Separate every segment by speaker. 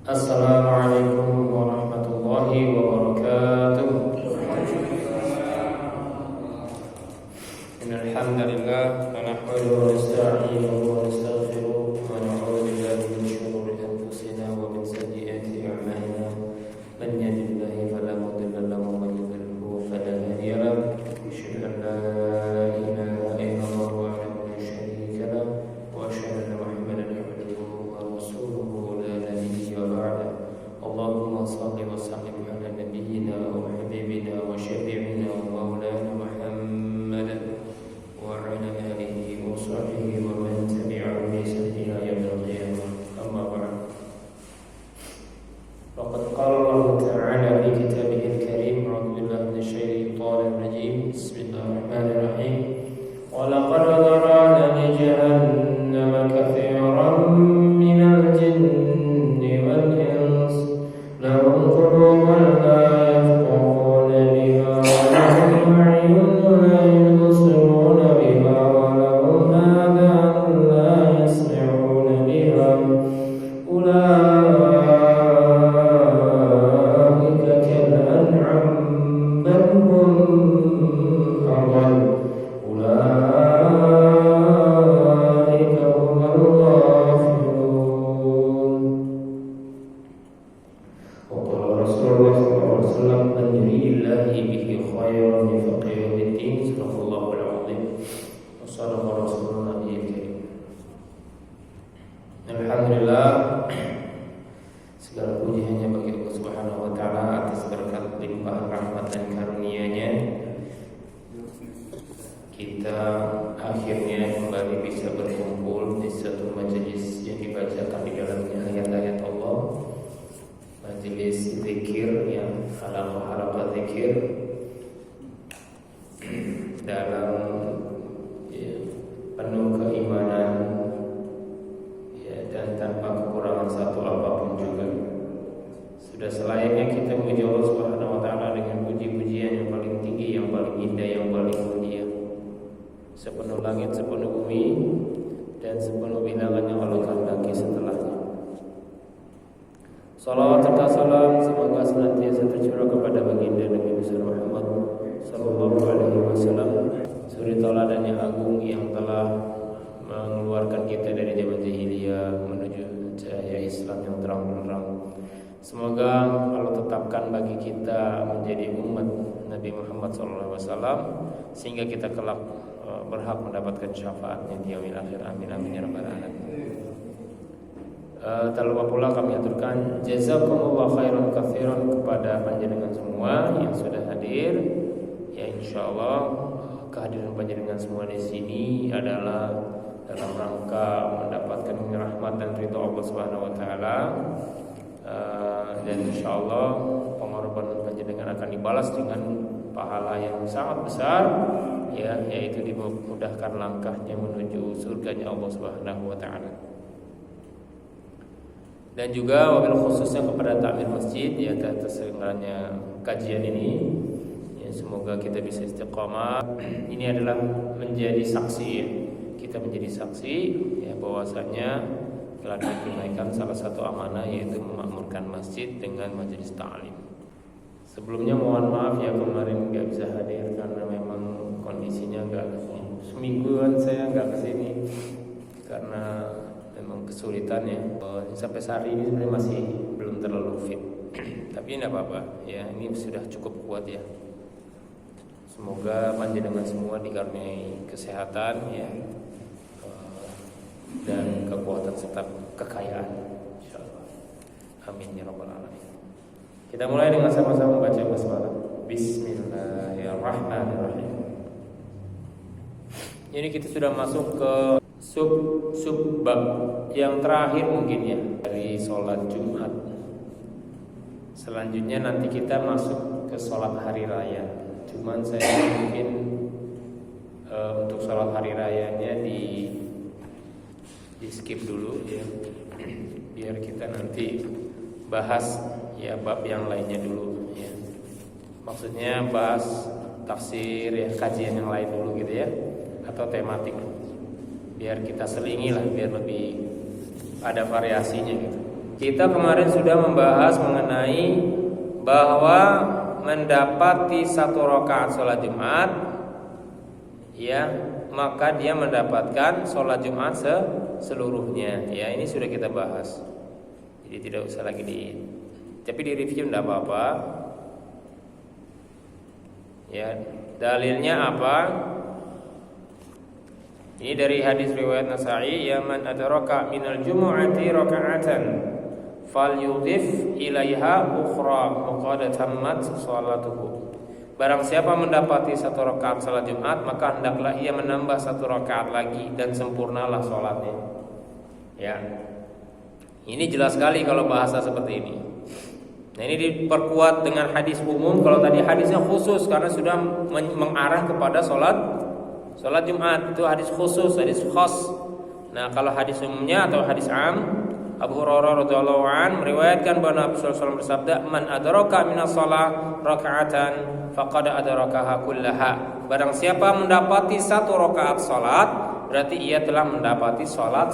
Speaker 1: Assalamualaikum warahmatullahi wabarakatuh. Innal hamdalillah nahmaduhu wa nasta'inuhu wa nastaghfiruh wa na'udzu billahi min shururi anfusina wa min sayyiati a'malina. Man yahdihillahu fala mudilla lahu wa man yudlil fala hadiya lahu. Asyhadu an la ilaha illallah wahdahu la syarika lahu wa asyhadu anna Muhammadan abduhu wa rasuluhu la nabiyya ba'da. Allahumma shalli wa sallim ala nabiyyina wa habibina wa syafi'ina wa maulana Muhammadan wa ala alihi wa sahbihi wa man tabi'ahum bi ihsan ila yaumil qiyamah. Amma ba'd. Faqad qala Allah ta'ala fi kitabihil karim, a'udzu billahi minasy syaithanir rajim. Bismillahirrahmanirrahim. Wa laqad dharana li jahannama katsiran minal jinni wal ins lahum qulubun la yafqahuna biha wa lahum a'yunun la yubsiruna biha wa lahum adhanun la yasma'una biha ulaika kal an'am bal hum adall ulaika humul ghafilun. وقال رسول الله صلى الله عليه وسلم من يريد الله به خيرا يفقهه في الدين. صدق الله العظيم وصدق رسول النبي الكريم. Alhamdulillah, segala puji hanya bagi Allah Subhanahu wa taala atas berkat limpahan rahmat dan karunia-Nya. Kita akhirnya kembali bisa berkumpul di satu majelis yang dibacakan di dalamnya ayat-ayat Allah. Majelis zikir, yang halaqah zikir dalam penuh keimanan dan tanpa kekurangan satu apapun juga. Sudah selayaknya kita memuji Allah Subhanahu wa taala dengan puji-pujian yang paling tinggi, yang paling indah, yang paling mulia. Sepenuh langit, sepenuh bumi, dan sepenuh bilangan yang Allah kehendaki setelahnya. Salawat serta salam semoga senantiasa tercurah kepada baginda Nabi besar Muhammad sallallahu alaihi wasallam, suri tauladan yang agung yang telah mengeluarkan kita dari zaman jahiliyah menuju cahaya Islam yang terang benderang. Semoga Allah tetapkan bagi kita menjadi umat Nabi Muhammad sallallahu alaihi wasallam sehingga kita kelak berhak mendapatkan syafaatnya di yaumil akhir. Amin amin ya rabbal alamin. Tak lupa pula kami aturkan jazakumullah khairan katsiran kepada panjenengan semua yang sudah hadir. Ya, insyaallah kehadiran panjenengan semua di sini adalah dalam rangka mendapatkan rahmat dan ridha Allah Subhanahu wa taala. Dan insyaallah pengorbanan panjenengan akan dibalas dengan pahala yang sangat besar, ya, yaitu dimudahkan langkahnya menuju surganya Allah Subhanahu wa taala. Dan juga wabil khususnya kepada takmir masjid ya atas terselenggaranya kajian ini. Ya, semoga kita bisa istiqamah. Ini adalah menjadi saksi, ya. Kita menjadi saksi ya bahwasanya telah ditunaikan salah satu amanah, yaitu memakmurkan masjid dengan majelis ta'lim. Sebelumnya mohon maaf ya kemarin nggak bisa hadir karena memang kondisinya nggak, semingguan saya nggak kesini karena memang kesulitan ya. Sampai saat ini sebenarnya masih belum terlalu fit. Tapi tidak apa-apa ya, ini sudah cukup kuat ya. Semoga panjenengan semua dikaruniai kesehatan ya, dan kekuatan serta kekayaan insyaallah. Amin ya rabbal alamin. Kita mulai dengan sama-sama membaca basmalah. Bismillahirrahmanirrahim. Ini kita sudah masuk ke sub bab yang terakhir mungkin ya dari sholat Jumat. Selanjutnya nanti kita masuk ke sholat hari raya. Cuman saya mungkin untuk sholat hari rayanya di skip dulu ya, biar kita nanti bahas ya bab yang lainnya dulu ya. Maksudnya bahas tafsir ya, kajian yang lain dulu gitu ya, atau tematik. Biar kita selingi lah, biar lebih ada variasinya gitu. Kita kemarin sudah membahas mengenai bahwa mendapati satu rakaat sholat Jumat, ya, maka dia mendapatkan sholat Jumat seluruhnya. Ya, ini sudah kita bahas. Jadi tidak usah lagi tapi di review tidak apa-apa. Ya, dalilnya apa? Ini dari hadis riwayat Nasa'i, ya man adraka minal jumu'ati raka'atan falyudhif ilaiha ukhra faqad tammat salatuhu. Barang siapa mendapati satu rakaat salat Jumat, maka hendaklah ia menambah satu rakaat lagi dan sempurnalah salatnya. Ya. Ini jelas sekali kalau bahasa seperti ini. Nah, ini diperkuat dengan hadis umum. Kalau tadi hadisnya khusus karena sudah mengarah kepada salat Jumat, itu hadis khusus, hadis khas. Nah, kalau hadis umumnya atau hadis am, Abu Hurairah radhiyallahu anhu meriwayatkan bahwa Nabi sallallahu alaihi wasallam bersabda, "Man adraka minas shalah raka'atan faqad adrakaha kullaha." Barang siapa mendapati satu rakaat salat, berarti ia telah mendapati salat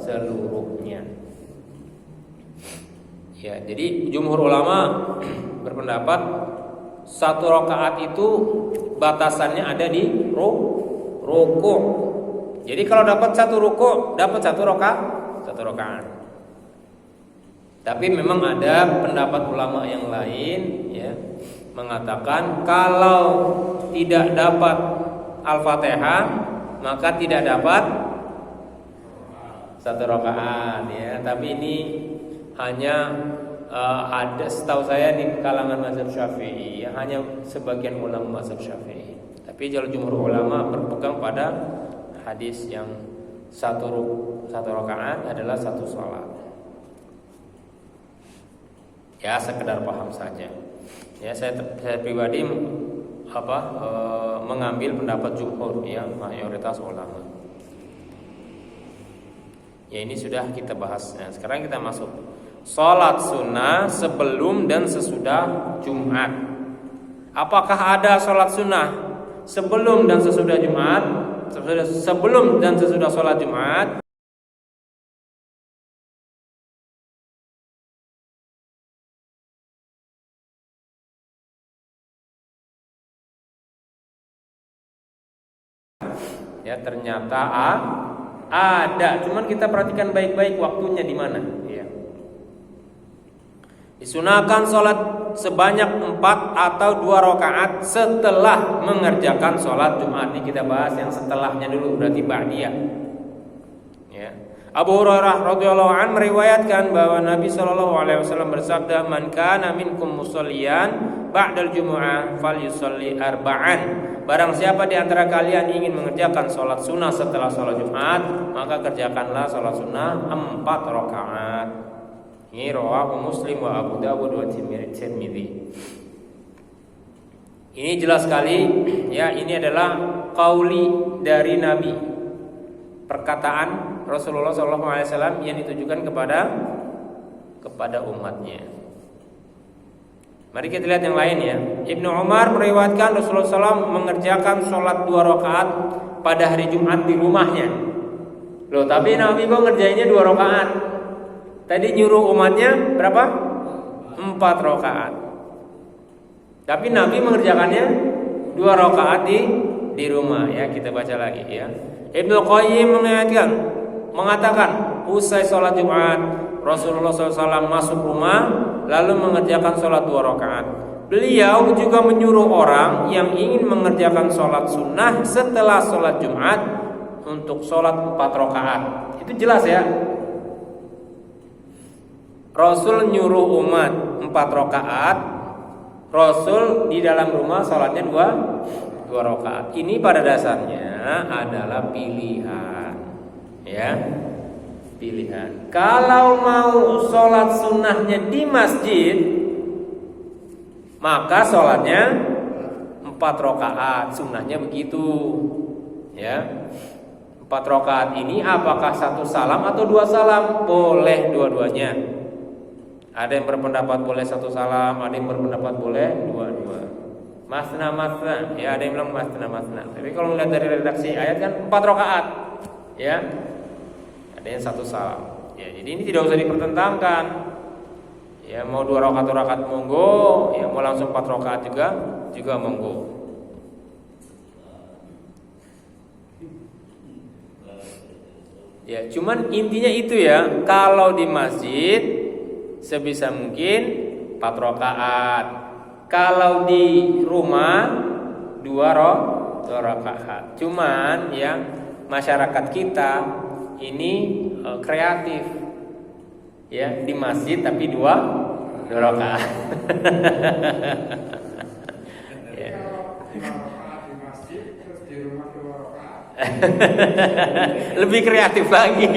Speaker 1: seluruhnya. Ya, jadi jumhur ulama berpendapat satu rakaat itu batasannya ada di ruku'. Jadi kalau dapat satu ruku', dapat satu rakaat. Tapi memang ada pendapat ulama yang lain, ya, mengatakan kalau tidak dapat Al-Fatihah maka tidak dapat satu rakaat, ya. Tapi ini hanya ada, setahu saya di kalangan mazhab Syafi'i, ya, hanya sebagian ulama mazhab Syafi'i. Tapi jalur jumhur ulama berpegang pada hadis yang satu rakaat adalah satu salat. Ya, sekedar paham saja. Ya, saya pribadi mengambil pendapat jumhur, ya, mayoritas ulama. Ya, ini sudah kita bahas. Nah, sekarang kita masuk salat sunnah sebelum dan sesudah Jumat. Apakah ada salat sunnah sebelum dan sesudah Jumat? Sebelum dan sesudah salat Jumat. Ya, ternyata ada, cuman kita perhatikan baik-baik waktunya di mana. Ya. Disunahkan sholat sebanyak 4 atau 2 rakaat setelah mengerjakan sholat Jumat. Ini kita bahas yang setelahnya dulu, berarti ba'diyah. Ya. Abu Hurairah radhiyallahu anhu meriwayatkan bahwa Nabi sallallahu alaihi wasallam bersabda, "Man kana minkum musalliyan ba'dal jumu'ah falyusalli arba'an." Barang siapa di antara kalian ingin mengerjakan sholat sunnah setelah sholat Jumat, maka kerjakanlah sholat sunnah 4 rakaat. Ini rawahu Muslim wa Abu Dawud wa Tirmidzi. Ini jelas sekali, ya, ini adalah qauli dari Nabi, perkataan Rasulullah SAW yang ditujukan kepada umatnya. Mari kita lihat yang lain, ya. Ibnu Umar meriwayatkan Rasulullah SAW mengerjakan sholat 2 rakaat pada hari Jumat di rumahnya. Loh, tapi Nabi kok ngerjainnya 2 rakaat? Tadi nyuruh umatnya berapa? 4 rakaat. Tapi Nabi mengerjakannya 2 rakaat di rumah, ya. Kita baca lagi, ya. Ibnu Qayyim mengatakan usai sholat Jumat Rasulullah SAW masuk rumah lalu mengerjakan sholat 2 rakaat. Beliau juga menyuruh orang yang ingin mengerjakan sholat sunnah setelah sholat Jumat untuk sholat 4 rakaat. Itu jelas, ya. Rasul nyuruh umat 4 rakaat. Rasul di dalam rumah sholatnya 2 rakaat. Ini pada dasarnya adalah pilihan, ya. Pilihan. Kalau mau sholat sunnahnya di masjid, maka sholatnya 4 rakaat. Sunnahnya begitu, ya. 4 rakaat ini apakah 1 salam atau 2 salam? Boleh dua-duanya. Ada yang berpendapat boleh 1 salam, ada yang berpendapat boleh 2. Masna, ya, ada yang bilang masna. Tapi kalau melihat dari redaksi ayat kan 4 rakaat, ya. Ada yang 1 salam. Ya, jadi ini tidak usah dipertentangkan. Ya, mau 2 rakaat monggo, ya mau langsung 4 rakaat juga monggo. Ya, cuman intinya itu ya, kalau di masjid sebisa mungkin 4 rakaat. Kalau di rumah 2 rakaat. Cuman ya masyarakat kita ini kreatif. Ya, di masjid tapi 2 rakaat. Ya.
Speaker 2: Di masjid terus di rumah 2 rakaat.
Speaker 1: Lebih kreatif lagi.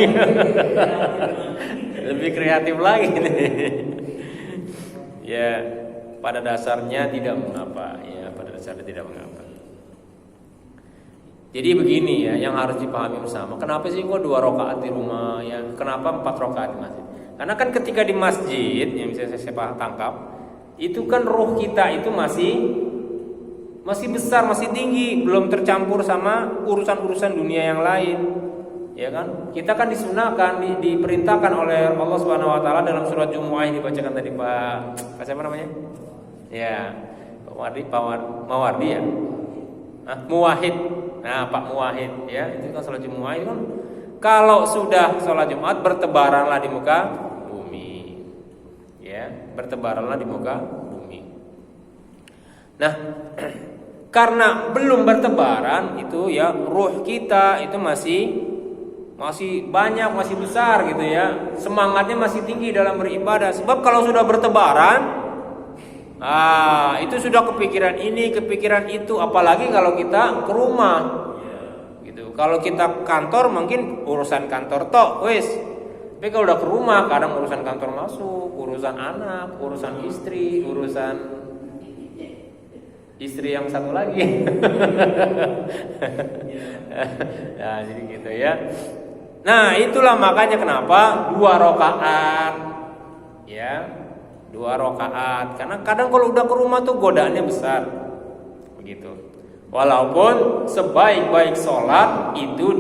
Speaker 1: Lebih kreatif lagi. Ya, pada dasarnya tidak mengapa. Ya, pada dasarnya tidak mengapa. Jadi begini ya, yang harus dipahami bersama. Kenapa sih kok 2 rakaat di rumah ya? Kenapa 4 rakaat di masjid? Karena kan ketika di masjid, yang bisa saya tangkap, itu kan ruh kita itu masih besar, masih tinggi, belum tercampur sama urusan-urusan dunia yang lain. Ya kan? Kita kan disunahkan, diperintahkan oleh Allah Subhanahu wa taala dalam surat Jumu'ah yang dibacakan tadi Pak siapa namanya? Ya, Pak Mawardi ya. Muwahhid. Nah, Pak Muwahhid ya, itu kan salat Jumu'ah itu kan kalau sudah salat Jumat bertebaranlah di muka bumi. Ya, bertebaranlah di muka bumi. Nah, karena belum bertebaran itu ya, ruh kita itu masih banyak, masih besar gitu ya. Semangatnya masih tinggi dalam beribadah. Sebab kalau sudah bertebaran, itu sudah kepikiran ini, kepikiran itu, apalagi kalau kita ke rumah. Gitu. Kalau kita kantor mungkin urusan kantor tok, wis. Tapi kalau udah ke rumah, kadang urusan kantor masuk, urusan anak, urusan istri, urusan istri yang satu lagi. Nah, jadi gitu ya. Nah, itulah makanya kenapa 2 rakaat. Ya. 2 rakaat. Karena kadang kalau udah ke rumah tuh godaannya besar. Begitu. Walaupun sebaik-baik sholat itu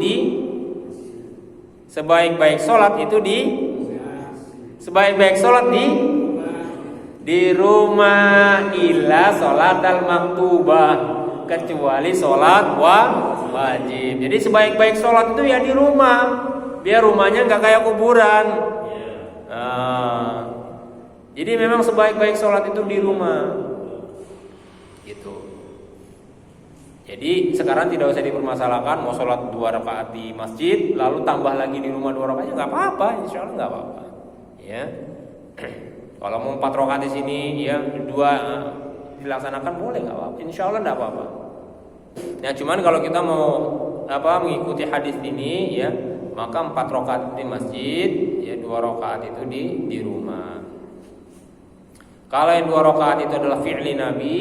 Speaker 1: di rumah illa sholat al-maktubah, kecuali sholat wajib. Jadi sebaik-baik sholat itu ya di rumah, biar rumahnya nggak kayak kuburan. Jadi memang sebaik-baik sholat itu di rumah, gitu. Jadi sekarang tidak usah dipermasalahkan mau sholat 2 rakaat di masjid, lalu tambah lagi di rumah 2 rakaat, nggak apa-apa, insya Allah nggak apa-apa. Ya, kalau mau 4 rakaat di sini, ya 2 dilaksanakan boleh, nggak apa-apa, insya Allah nggak apa-apa. Ya, cuman kalau kita mau mengikuti hadis ini, ya maka 4 rakaat di masjid, ya 2 rakaat itu di rumah. Kalau yang 2 rakaat itu adalah fi'li Nabi,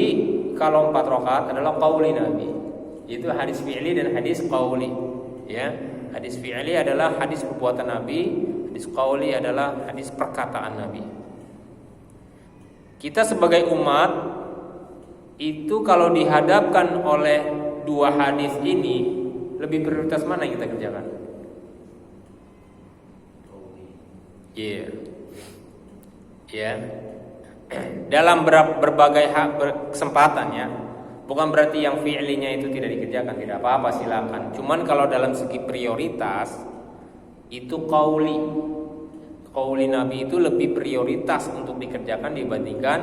Speaker 1: kalau 4 rakaat adalah qauli Nabi. Itu hadis fi'li dan hadis qauli. Ya, hadis fi'li adalah hadis perbuatan Nabi, hadis qauli adalah hadis perkataan Nabi. Kita sebagai umat itu kalau dihadapkan oleh 2 hadis ini, lebih prioritas mana yang kita kerjakan? Iya. Ya. Dalam berbagai kesempatan ya. Bukan berarti yang fi'linya itu tidak dikerjakan, tidak apa-apa, silakan. Cuman kalau dalam segi prioritas itu qauli Nabi itu lebih prioritas untuk dikerjakan dibandingkan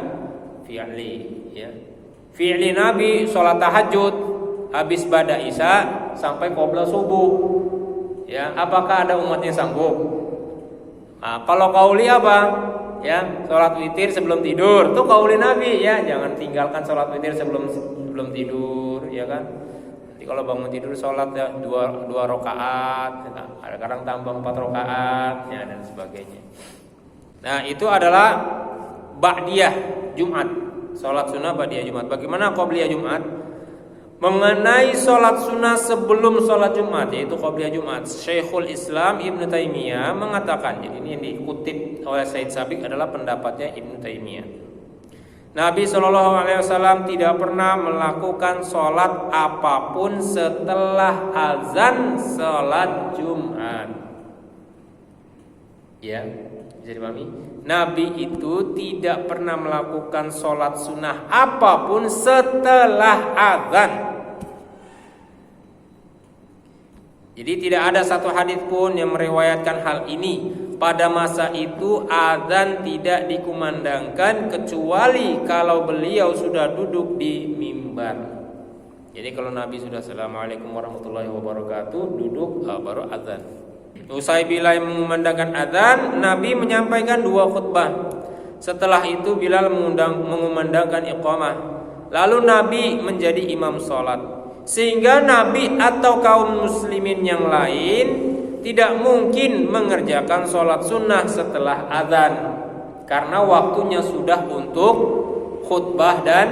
Speaker 1: fi'li ya. Fi'li Nabi sholat tahajud habis bada isya sampai qobla subuh. Ya, apakah ada umat yang sanggup? Nah, kalau qauli apa? Ya, sholat witir sebelum tidur tuh qauli Nabi ya, jangan tinggalkan sholat witir sebelum tidur ya kan. Nanti kalau bangun tidur sholat ya 2 rakaat, ada kadang tambah 4 rakaat ya dan sebagainya. Nah, itu adalah ba'diyah Jumat, sholat sunnah ba'diyah Jumat. Bagaimana qabliyah Jumat? Mengenai sholat sunnah sebelum sholat Jumat, yaitu qabliyah Jumat, Syekhul Islam Ibnu Taimiyah mengatakan, jadi ini yang dikutip oleh Said Sabiq adalah pendapatnya Ibnu Taimiyah. Nabi SAW tidak pernah melakukan sholat apapun setelah azan sholat Jumat. Ya, bisa dipahami? Nabi itu tidak pernah melakukan sholat sunnah apapun setelah azan. Jadi tidak ada satu hadis pun yang meriwayatkan hal ini. Pada masa itu azan tidak dikumandangkan kecuali kalau beliau sudah duduk di mimbar. Jadi kalau Nabi sudah Assalamualaikum warahmatullahi wabarakatuh, duduk baru azan. Usai Bilal mengumandangkan azan, Nabi menyampaikan 2 khutbah. Setelah itu Bilal mengumandangkan iqamah. Lalu Nabi menjadi imam sholat. Sehingga Nabi atau kaum muslimin yang lain tidak mungkin mengerjakan sholat sunnah setelah azan, karena waktunya sudah untuk khutbah dan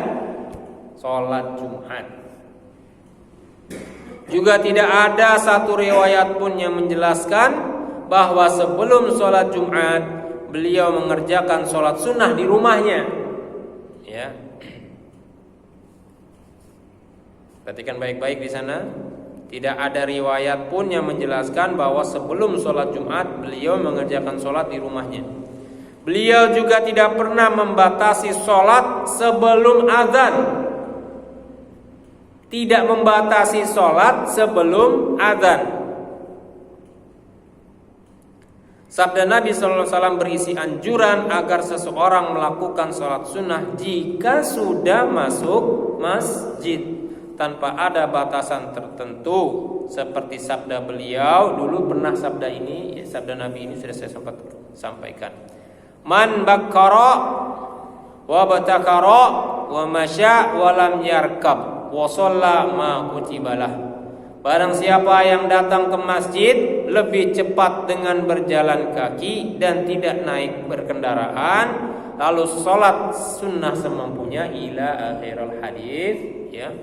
Speaker 1: sholat Jumat. Juga tidak ada satu riwayat pun yang menjelaskan bahwa sebelum sholat Jumat beliau mengerjakan sholat sunnah di rumahnya. Ya, perhatikan baik-baik di sana. Tidak ada riwayat pun yang menjelaskan bahwa sebelum sholat Jumat beliau mengerjakan sholat di rumahnya. Beliau juga tidak pernah membatasi sholat sebelum azan. Tidak membatasi sholat sebelum azan. Sabda Nabi SAW berisi anjuran agar seseorang melakukan sholat sunnah jika sudah masuk masjid, tanpa ada batasan tertentu. Seperti sabda beliau, dulu pernah sabda ini, sabda Nabi ini sudah saya sempat sampaikan. Man bakkara wa batakara wa masya wa lam yarkab wa shalla ma kutibalah. Barang siapa yang datang ke masjid lebih cepat dengan berjalan kaki dan tidak naik berkendaraan, lalu sholat sunnah semampunya ila akhirul hadis. Ya,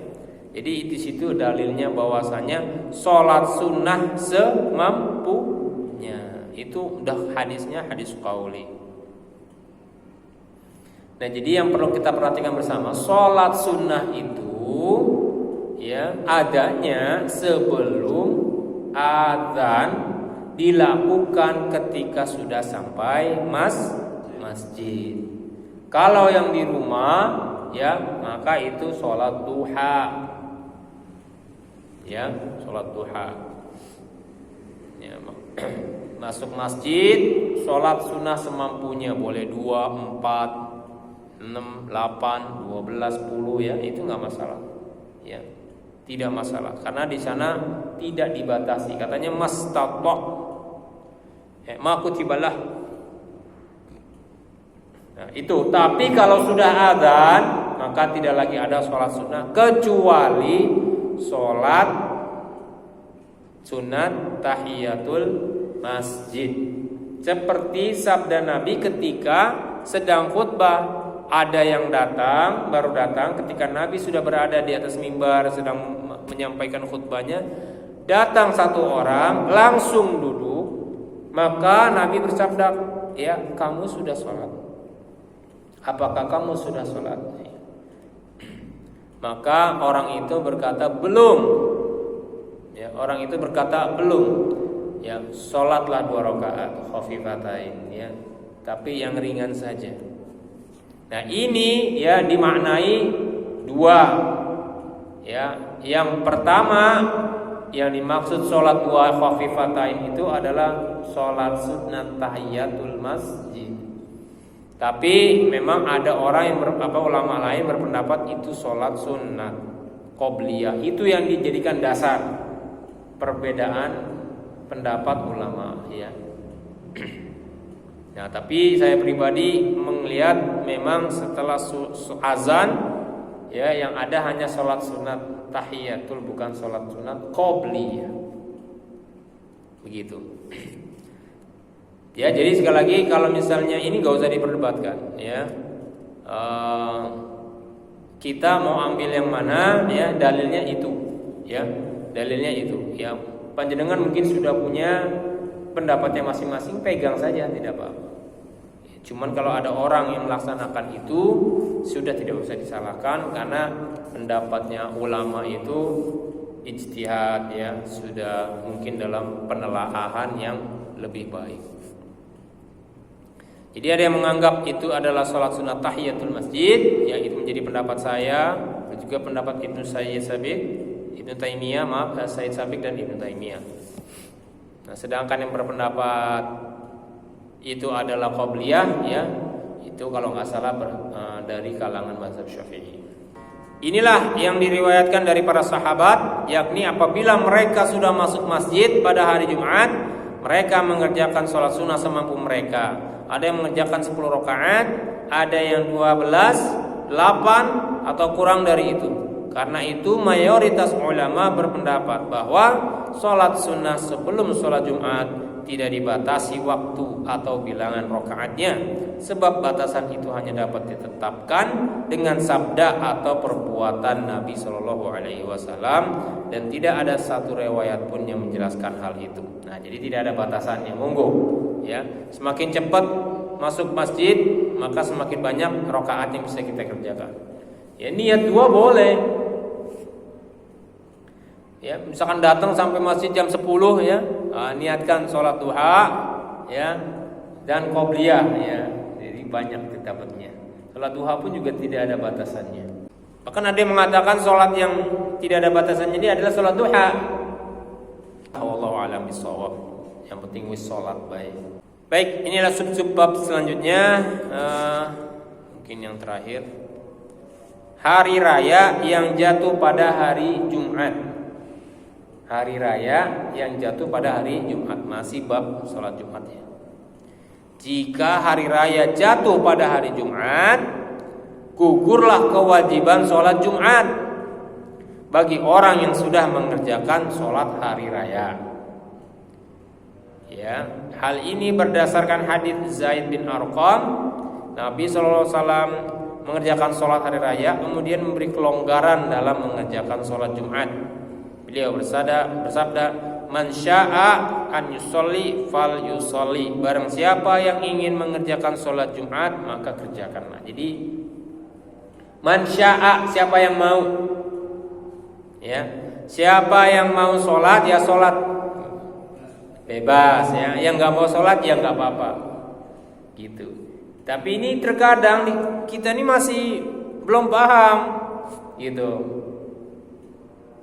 Speaker 1: jadi di situ dalilnya bahwasanya sholat sunnah semampunya. Itu udah hadisnya hadis qauli. Nah, jadi yang perlu kita perhatikan bersama, sholat sunnah itu ya adanya sebelum azan, dilakukan ketika sudah sampai masjid. Kalau yang di rumah ya maka itu sholat duha. Ya, sholat duha. Ya, masuk masjid, sholat sunnah semampunya, boleh 2, 4, 6, 8, 12, 10 ya, itu nggak masalah. Ya, tidak masalah karena di sana tidak dibatasi. Katanya mastata, ma kutibalah. Nah, itu. Tapi kalau sudah azan maka tidak lagi ada sholat sunnah kecuali sholat sunat tahiyatul masjid. Seperti sabda Nabi ketika sedang khutbah. Ada yang baru datang ketika Nabi sudah berada di atas mimbar sedang menyampaikan khutbahnya. Datang satu orang langsung duduk. Maka Nabi bersabda, ya kamu sudah sholat? Apakah kamu sudah sholat? Maka orang itu berkata belum. Ya, orang itu berkata belum. Ya, sholatlah 2 rakaat khafifatain. Ya, tapi yang ringan saja. Nah, ini ya dimaknai 2. Ya, yang pertama yang dimaksud sholat 2 khafifatain itu adalah sholat sunat tahiyatul masjid. Tapi memang ada orang yang ulama lain berpendapat itu sholat sunat qobliyah. Itu yang dijadikan dasar perbedaan pendapat ulama ya. Nah, tapi saya pribadi melihat memang setelah azan ya yang ada hanya sholat sunat tahiyatul, bukan sholat sunat qobliyah. Begitu. Ya, jadi sekali lagi kalau misalnya ini nggak usah diperdebatkan ya. Kita mau ambil yang mana ya, dalilnya itu ya, dalilnya itu ya. Panjenengan mungkin sudah punya pendapatnya masing-masing, pegang saja, tidak apa-apa. Cuman kalau ada orang yang melaksanakan itu sudah tidak usah disalahkan karena pendapatnya ulama itu ijtihad ya, sudah mungkin dalam penelaahan yang lebih baik. Jadi ada yang menganggap itu adalah sholat sunat tahiyatul masjid, yang itu menjadi pendapat saya dan juga pendapat Ibnu Sayyid Taimiyah, Sayyid Sabiq dan Ibnu Taimiyah. Nah, sedangkan yang berpendapat itu adalah qabliyah, ya, itu kalau nggak salah dari kalangan mazhab Syafi'i. Inilah yang diriwayatkan dari para sahabat, yakni apabila mereka sudah masuk masjid pada hari Jumat, mereka mengerjakan sholat sunnah semampu mereka. Ada yang mengerjakan 10 rakaat, ada yang 12, 8 atau kurang dari itu. Karena itu mayoritas ulama berpendapat bahwa sholat sunnah sebelum sholat Jumat tidak dibatasi waktu atau bilangan rakaatnya, sebab batasan itu hanya dapat ditetapkan dengan sabda atau perbuatan Nabi Shallallahu Alaihi Wasallam, dan tidak ada satu riwayat pun yang menjelaskan hal itu. Nah, jadi tidak ada batasannya, monggo, ya. Semakin cepat masuk masjid, maka semakin banyak rakaat yang bisa kita kerjakan. Ya, niat 2 boleh. Ya, misalkan datang sampai masjid jam 10, ya, niatkan sholat duha, ya, dan qobliyah, ya. Jadi banyak dapatnya. Sholat duha pun juga tidak ada batasannya. Bahkan ada yang mengatakan sholat yang tidak ada batasannya ini adalah sholat duha. Wallahu a'lam bishawab. Yang penting wis sholat baik. Baik, inilah sub-sub bab selanjutnya. Mungkin yang terakhir, hari raya yang jatuh pada hari Jumat. Hari raya yang jatuh pada hari Jumat, masih bab sholat Jumat, ya. Jika hari raya jatuh pada hari Jumat, gugurlah kewajiban sholat Jumat bagi orang yang sudah mengerjakan sholat hari raya. Ya, hal ini berdasarkan hadis Zaid bin Arqam. Nabi SAW mengerjakan sholat hari raya, kemudian memberi kelonggaran dalam mengerjakan sholat Jumat. Beliau bersabda, "Man syaa an yusolli fal yusolli." Barang siapa yang ingin mengerjakan sholat Jumat, maka kerjakanlah. Jadi man syaa, siapa yang mau, ya, siapa yang mau sholat ya sholat, bebas, ya. Yang nggak mau sholat ya nggak apa-apa, gitu. Tapi ini terkadang kita ini masih belum paham, gitu.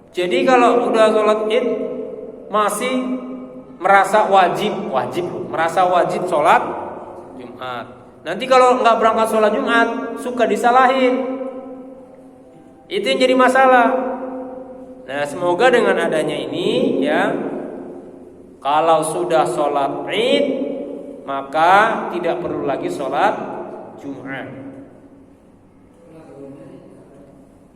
Speaker 1: Jadi kalau udah sholat id masih merasa merasa wajib sholat Jumat. Nanti kalau nggak berangkat sholat Jumat suka disalahin. Itu yang jadi masalah. Nah, semoga dengan adanya ini, ya, kalau sudah sholat id maka tidak perlu lagi sholat Jumat.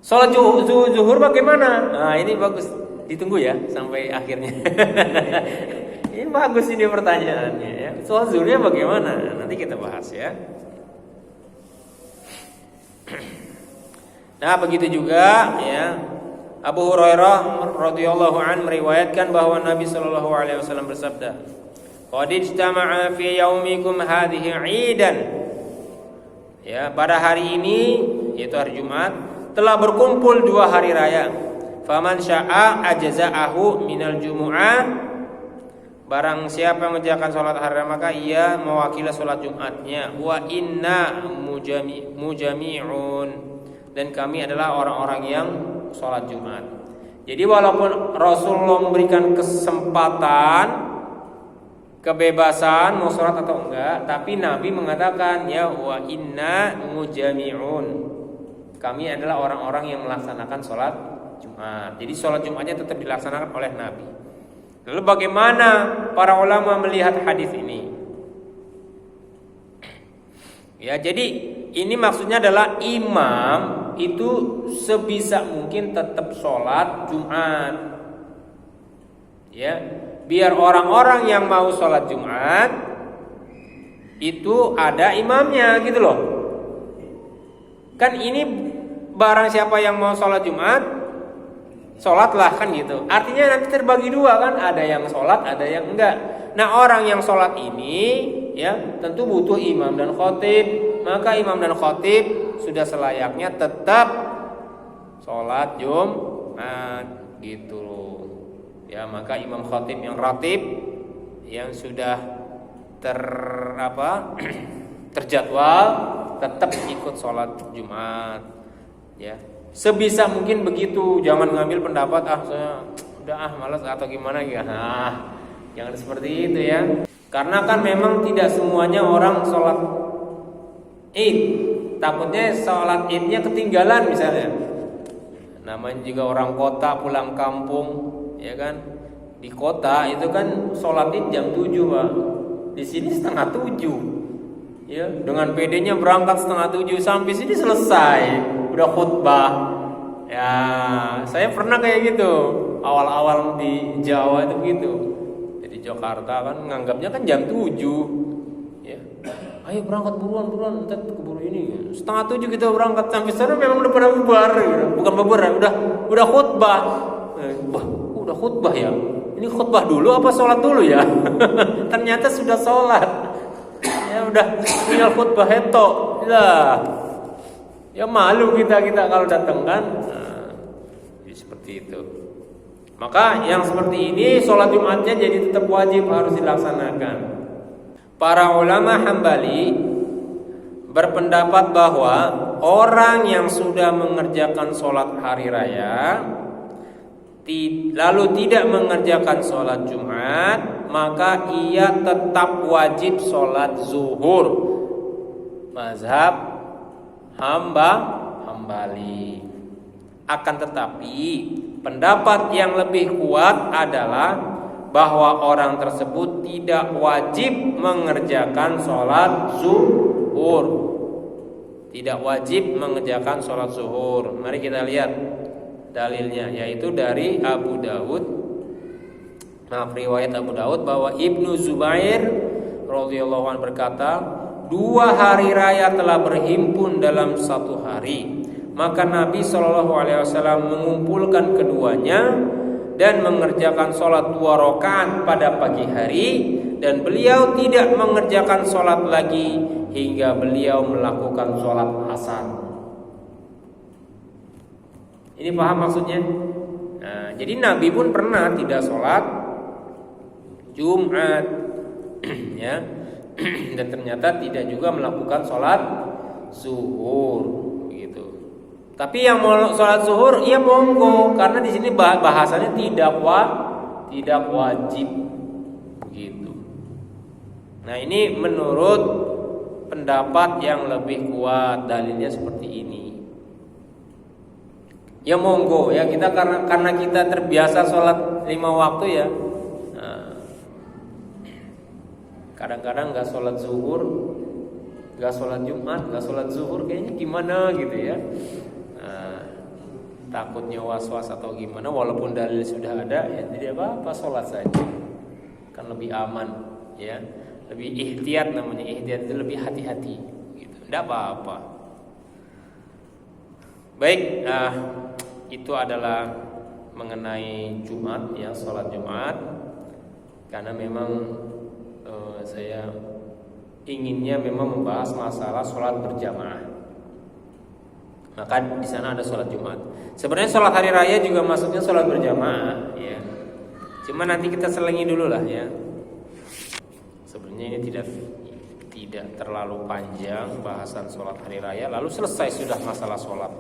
Speaker 1: Sholat zuhur bagaimana? Nah, ini bagus, ditunggu ya sampai akhirnya. Ini bagus ini pertanyaannya, ya. Sholat zuhurnya bagaimana? Nanti kita bahas, ya. Nah, begitu juga, ya, Abu Hurairah radhiyallahu anhu meriwayatkan bahwa Nabi sallallahu alaihi wasallam bersabda, "Qad ijtama'a fi yaumikum hadhihi 'idan." Ya, pada hari ini, yaitu hari Jumat, telah berkumpul 2 hari raya. Faman syaa ajza'ahu minal jumu'ah. Barang siapa yang mengerjakan sholat hari raya maka ia mewakili sholat Jumatnya. Wa inna mujami'un. Dan kami adalah orang-orang yang sholat Jumat. Jadi walaupun Rasulullah memberikan kesempatan, kebebasan mau sholat atau enggak, tapi Nabi mengatakan, ya, wa inna mujami'un. Kami adalah orang-orang yang melaksanakan sholat Jumat. Jadi sholat Jumatnya tetap dilaksanakan oleh Nabi. Lalu bagaimana para ulama melihat hadis ini? Ya, jadi ini maksudnya adalah imam itu sebisa mungkin tetap sholat Jumat. Ya, biar orang-orang yang mau sholat Jumat itu ada imamnya, gitu loh. Kan ini barang siapa yang mau sholat Jumat, sholatlah, kan gitu. Artinya nanti terbagi 2 kan, ada yang sholat, ada yang enggak. Nah, orang yang sholat ini, ya, tentu butuh imam dan khotib. Maka imam dan khotib sudah selayaknya tetap sholat Jumat, gitu. Ya, maka imam khotib yang ratib, yang sudah terjadwal tetap ikut sholat Jumat, ya. Sebisa mungkin begitu, jangan ngambil pendapat saya udah malas atau gimana ya. Jangan seperti itu ya. Karena kan memang tidak semuanya orang sholat Id. Takutnya sholat Idnya ketinggalan misalnya. Namanya juga orang kota pulang kampung, ya kan? Di kota itu kan sholat Id jam 7, Pak. Di sini setengah 7. Ya, dengan PD-nya berangkat setengah 7 sampai sini selesai, udah khutbah. Ya, saya pernah kayak gitu. Awal-awal di Jawa itu gitu. Jadi Jakarta kan nganggapnya kan jam 7. Ya. Ayo berangkat buruan, entar keburu ini. Setengah 7 kita berangkat, sampai sana memang udah pada bubar, gitu. Bukan bubar, udah khutbah. Wah, udah khutbah ya. Ini khutbah dulu apa sholat dulu ya? Ternyata sudah sholat. Ya udah tinggal khutbah itu lah. Ya malu kita kalau datang kan. Nah, seperti itu. Maka yang seperti ini sholat Jumatnya jadi tetap wajib, harus dilaksanakan. Para ulama Hambali berpendapat bahwa orang yang sudah mengerjakan sholat hari raya lalu tidak mengerjakan sholat Jumat, maka ia tetap wajib sholat zuhur. Mazhab Hambali. Akan tetapi pendapat yang lebih kuat adalah bahwa orang tersebut tidak wajib mengerjakan sholat zuhur. Tidak wajib mengerjakan sholat zuhur. Mari kita lihat dalilnya, yaitu dari Abu Daud. Riwayat Abu Daud bahwa Ibnu Zubair radhiyallahu anhu berkata, 2 hari raya telah berhimpun dalam 1 hari. Maka Nabi SAW mengumpulkan keduanya dan mengerjakan sholat 2 rakaat pada pagi hari, dan beliau tidak mengerjakan sholat lagi hingga beliau melakukan sholat asar. Ini paham maksudnya? Nah, jadi Nabi pun pernah tidak sholat Jumat, ya, dan ternyata tidak juga melakukan sholat zuhur, gitu. Tapi yang mau sholat zuhur, ya monggo, karena di sini bahasanya tidak wajib, gitu. Nah, ini menurut pendapat yang lebih kuat, dalilnya seperti ini. Ya monggo ya, kita karena kita terbiasa sholat 5 waktu ya. Nah, kadang-kadang nggak sholat zuhur, nggak sholat Jumat, nggak sholat zuhur, kayaknya gimana gitu ya. Nah, takutnya was-was atau gimana, walaupun dalil sudah ada, ya tidak apa-apa, sholat saja, kan lebih aman ya, lebih ihtiyat, namanya ihtiyat itu lebih hati-hati gitu, tidak apa-apa. Baik, itu adalah mengenai Jumat ya, sholat Jumat. Karena memang saya inginnya memang membahas masalah sholat berjamaah. Maka di sana ada sholat Jumat. Sebenarnya sholat hari raya juga masuknya sholat berjamaah ya. Cuma nanti kita selengi dulu lah ya. Sebenarnya ini tidak terlalu panjang bahasan sholat hari raya, lalu selesai sudah masalah sholat.